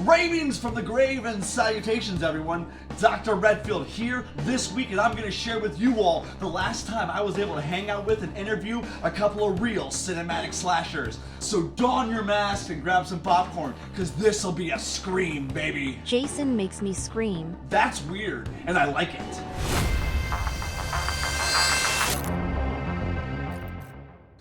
Ravings from the grave and salutations, everyone. Dr. Redfield here this week, and I'm going to share with you all the last time I was able to hang out with and interview a couple of real cinematic slashers. So don your mask and grab some popcorn, because this'll be a scream, baby. Jason makes me scream. That's weird, and I like it.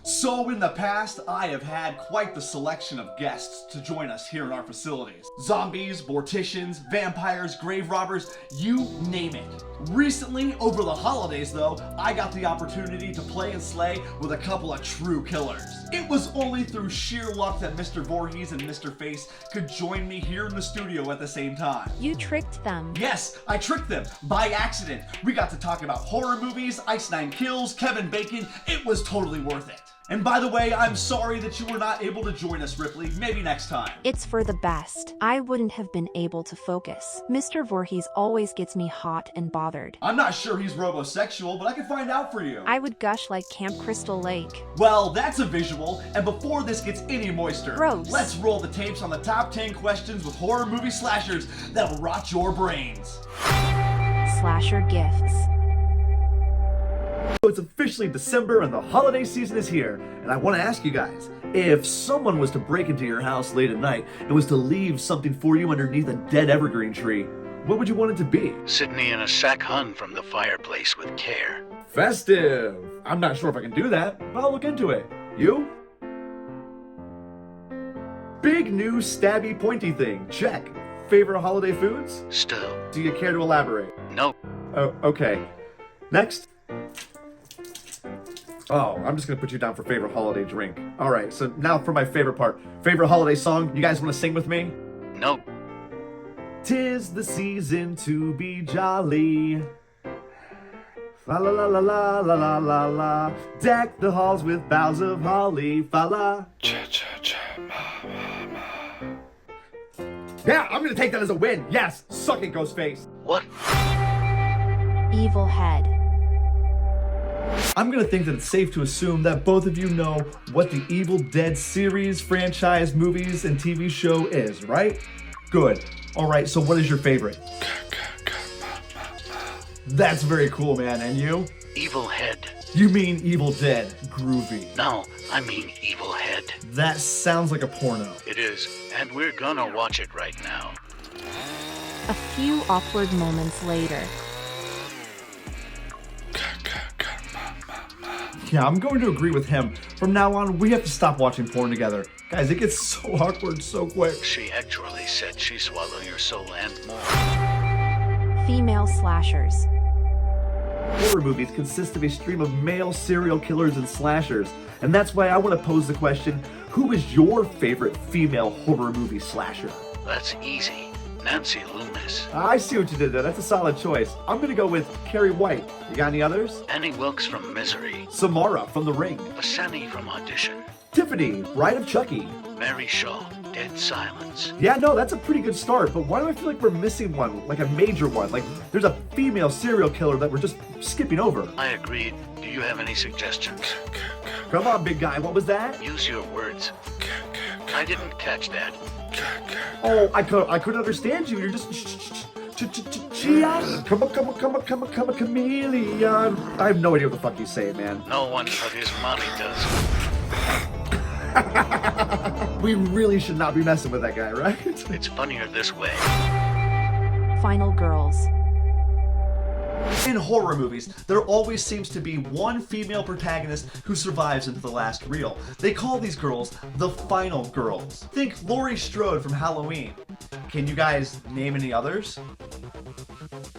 So in the past, I have had quite the selection of guests to join us here in our facilities. Zombies, morticians, vampires, grave robbers, you name it. Recently, over the holidays though, I got the opportunity to play and slay with a couple of true killers. It was only through sheer luck that Mr. Vorhees and Mr. Face could join me here in the studio at the same time. You tricked them. Yes, I tricked them by accident. We got to talk about horror movies, Ice Nine Kills, Kevin Bacon. It was totally worth it. And by the way, I'm sorry that you were not able to join us, Ripley. Maybe next time. It's for the best. I wouldn't have been able to focus. Mr. Voorhees always gets me hot and bothered. I'm not sure he's robosexual, but I can find out for you. I would gush like Camp Crystal Lake. Well, that's a visual, and before this gets any moister, Gross. Let's roll the tapes on the top 10 questions with horror movie slashers that will rot your brains. Slasher gifts. So it's officially December and the holiday season is here, and I want to ask you guys, if someone was to break into your house late at night and was to leave something for you underneath a dead evergreen tree, what would you want it to be? Sydney in a sack hung from the fireplace with care. Festive! I'm not sure if I can do that, but I'll look into it. You? Big new stabby pointy thing, check. Favorite holiday foods? Still. Do you care to elaborate? Nope. Oh, okay. Next. Oh, I'm just gonna put you down for favorite holiday drink. Alright, so now for my favorite part. Favorite holiday song, you guys wanna sing with me? Nope. 'Tis the season to be jolly. La la la la la la la la la. Deck the halls with boughs of holly. Fa la. Yeah, I'm gonna take that as a win. Yes, suck it, Ghostface. What? Evil head. I'm gonna think that it's safe to assume that both of you know what the Evil Dead series, franchise, movies, and TV show is, right? Good. Alright, so what is your favorite? That's very cool, man. And you? Evil head. You mean Evil Dead. Groovy. No, I mean evil head. That sounds like a porno. It is, and we're gonna watch it right now. A few awkward moments later. Yeah, I'm going to agree with him. From now on, we have to stop watching porn together. Guys, it gets so awkward so quick. She actually said she'd swallow your soul and more. Female slashers. Horror movies consist of a stream of male serial killers and slashers. And that's why I want to pose the question, who is your favorite female horror movie slasher? That's easy. Nancy Loomis. I see what you did there. That's a solid choice. I'm going to go with Carrie White. You got any others? Annie Wilkes from Misery. Samara from The Ring. Bassani from Audition. Tiffany, Bride of Chucky. Mary Shaw, Dead Silence. Yeah, no, that's a pretty good start, but why do I feel like we're missing one? Like a major one? Like there's a female serial killer that we're just skipping over. I agreed. Do you have any suggestions? Come on, big guy, what was that? Use your words. I didn't catch that. Oh, I couldn't understand you. You're just Chia. Come on, chameleon. I have no idea what the fuck you say, man. No one but his mommy does. We really should not be messing with that guy, right? It's funnier this way. Final girls. In horror movies, there always seems to be one female protagonist who survives into the last reel. They call these girls the final girls. Think Laurie Strode from Halloween. Can you guys name any others?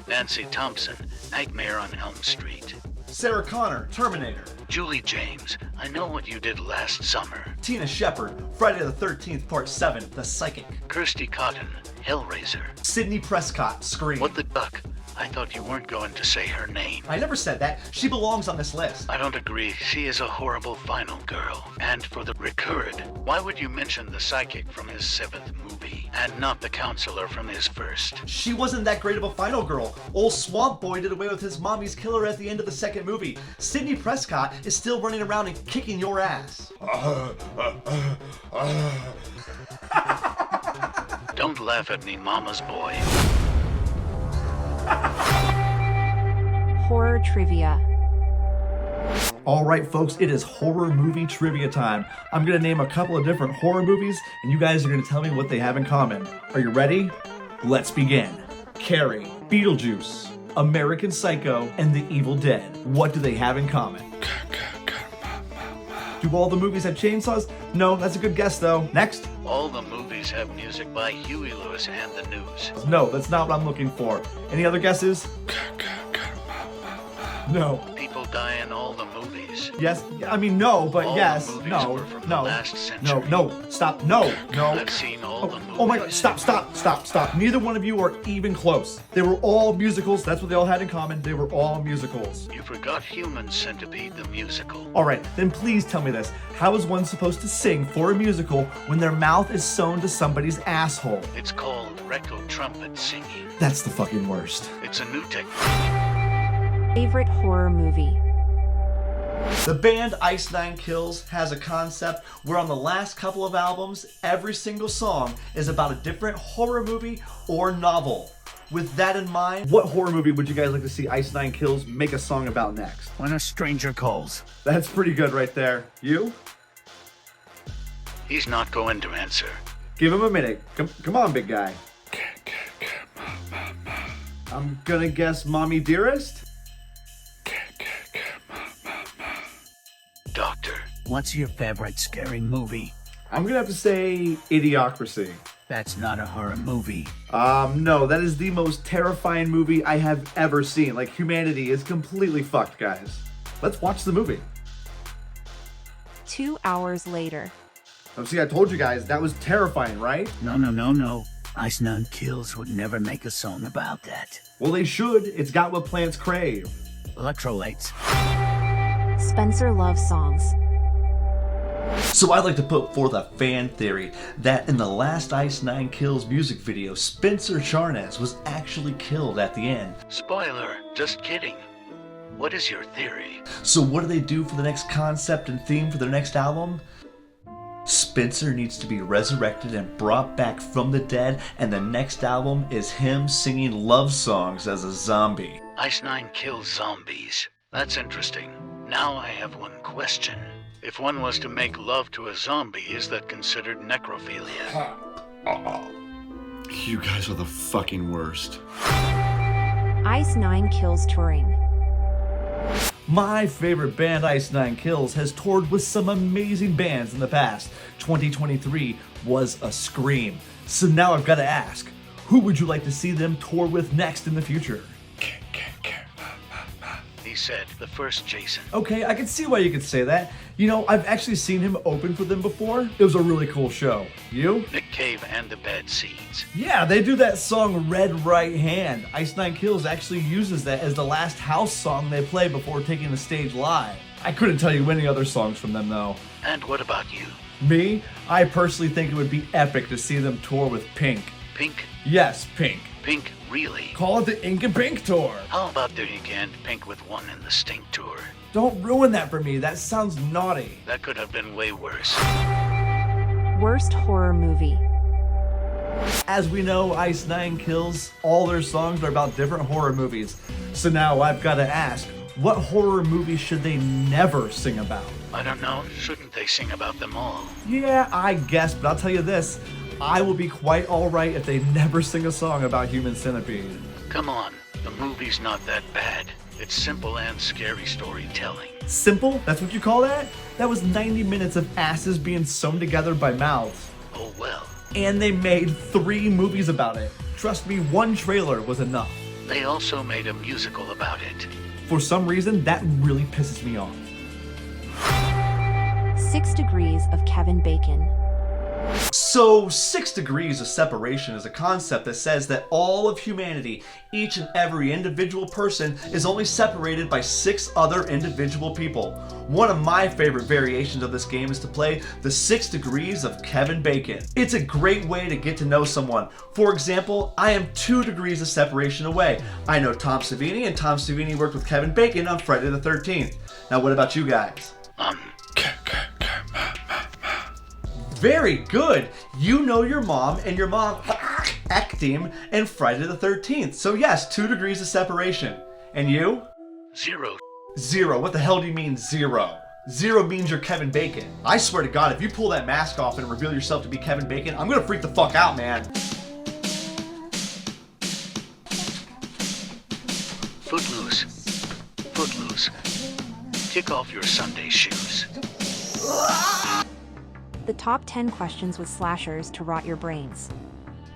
Nancy Thompson, Nightmare on Elm Street. Sarah Connor, Terminator. Julie James, I Know What You Did Last Summer. Tina Shepard, Friday the 13th Part 7, The Psychic. Kirsty Cotton, Hellraiser. Sydney Prescott, Scream. What the duck? I thought you weren't going to say her name. I never said that. She belongs on this list. I don't agree. She is a horrible final girl. And for the record, why would you mention the psychic from his 7th movie and not the counselor from his 1st? She wasn't that great of a final girl. Old Swamp Boy did away with his mommy's killer at the end of the 2nd movie. Sydney Prescott is still running around and kicking your ass. Don't laugh at me, mama's boy. Horror trivia. All right, folks, it is horror movie trivia time. I'm gonna name a couple of different horror movies, and you guys are gonna tell me what they have in common. Are you ready? Let's begin. Carrie, Beetlejuice, American Psycho, and The Evil Dead. What do they have in common? Do all the movies have chainsaws? No, that's a good guess though. Next. All the movies have music by Huey Lewis and the News. No, that's not what I'm looking for. Any other guesses? No. People die in all the movies. Yes, I mean no, but All yes, the movies no, were from the no, last century. no, stop, no. I've seen all the movies. Oh my God, stop. Neither one of you are even close. They were all musicals. That's what they all had in common. They were all musicals. You forgot Human Centipede the musical. All right, then please tell me this. How is one supposed to sing for a musical when their mouth is sewn to somebody's asshole? It's called rectal trumpet singing. That's the fucking worst. It's a new technique. Favorite horror movie. The band Ice Nine Kills has a concept where on the last couple of albums, every single song is about a different horror movie or novel. With that in mind, what horror movie would you guys like to see Ice Nine Kills make a song about next? When a stranger calls. That's pretty good right there. You? He's not going to answer. Give him a minute. Come on, big guy. I'm gonna guess Mommy Dearest? Doctor, what's your favorite scary movie? I'm gonna have to say Idiocracy. That's not a horror movie. No, that is the most terrifying movie I have ever seen. Like, humanity is completely fucked, guys. Let's watch the movie. 2 hours later. Oh, see, I told you guys, that was terrifying, right? No. Ice Nine Kills would never make a song about that. Well, they should. It's got what plants crave. Electrolytes. Spencer loves songs. So I'd like to put forth a fan theory that in the last Ice Nine Kills music video, Spencer Charnes was actually killed at the end. Spoiler, just kidding. What is your theory? So what do they do for the next concept and theme for their next album? Spencer needs to be resurrected and brought back from the dead, and the next album is him singing love songs as a zombie. Ice Nine Kills zombies. That's interesting. Now I have one question. If one was to make love to a zombie, is that considered necrophilia? You guys are the fucking worst. Ice Nine Kills touring. My favorite band, Ice Nine Kills, has toured with some amazing bands in the past. 2023 was a scream. So now I've got to ask, who would you like to see them tour with next in the future? He said the first Jason. Okay, I can see why you could say that. You know, I've actually seen him open for them before. It was a really cool show. You? Nick Cave and the Bad Seeds. Yeah, they do that song Red Right Hand. Ice Nine Kills actually uses that as the last house song they play before taking the stage live. I couldn't tell you any other songs from them though. And what about you? Me? I personally think it would be epic to see them tour with Pink. Pink? Yes, Pink. Pink, really? Call it the Ink and Pink Tour. How about Dirty and Pink with one in the Stink Tour? Don't ruin that for me. That sounds naughty. That could have been way worse. Worst horror movie. As we know, Ice Nine Kills, all their songs are about different horror movies. So now I've got to ask, what horror movie should they never sing about? I don't know. Shouldn't they sing about them all? Yeah, I guess, but I'll tell you this. I will be quite alright if they never sing a song about Human Centipede. Come on. The movie's not that bad. It's simple and scary storytelling. Simple? That's what you call that? That was 90 minutes of asses being sewn together by mouths. Oh well. And they made 3 movies about it. Trust me, 1 trailer was enough. They also made a musical about it. For some reason, that really pisses me off. 6 Degrees of Kevin Bacon. So, 6 degrees of separation is a concept that says that all of humanity, each and every individual person, is only separated by 6 other individual people. One of my favorite variations of this game is to play the 6 degrees of Kevin Bacon. It's a great way to get to know someone. For example, I am 2 degrees of separation away. I know Tom Savini, and Tom Savini worked with Kevin Bacon on Friday the 13th. Now, what about you guys? Very good. You know your mom, and your mom Ectheme, and Friday the 13th. So yes, 2 degrees of separation. And you? 0. 0. What the hell do you mean 0? 0 means you're Kevin Bacon. I swear to God, if you pull that mask off and reveal yourself to be Kevin Bacon, I'm gonna freak the fuck out, man. Footloose. Footloose. Kick off your Sunday shoes. The top 10 questions with slashers to rot your brains.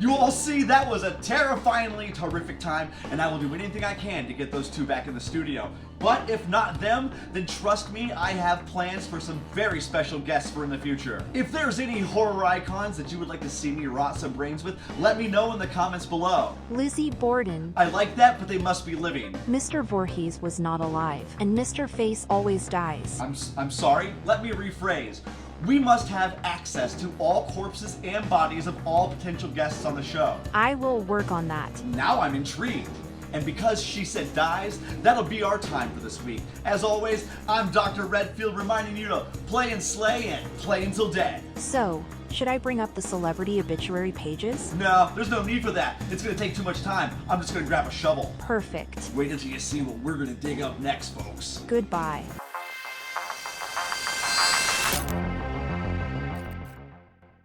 You all see, that was a terrifyingly terrific time, and I will do anything I can to get those 2 back in the studio. But if not them, then trust me, I have plans for some very special guests for in the future. If there's any horror icons that you would like to see me rot some brains with, let me know in the comments below. Lizzie Borden. I like that, but they must be living. Mr. Vorhees was not alive, and Mr. Face always dies. I'm sorry, let me rephrase. We must have access to all corpses and bodies of all potential guests on the show. I will work on that. Now I'm intrigued. And because she said dies, that'll be our time for this week. As always, I'm Dr. Redfield reminding you to play and slay and play until dead. So, should I bring up the celebrity obituary pages? No, there's no need for that. It's gonna take too much time. I'm just gonna grab a shovel. Perfect. Wait until you see what we're gonna dig up next, folks. Goodbye.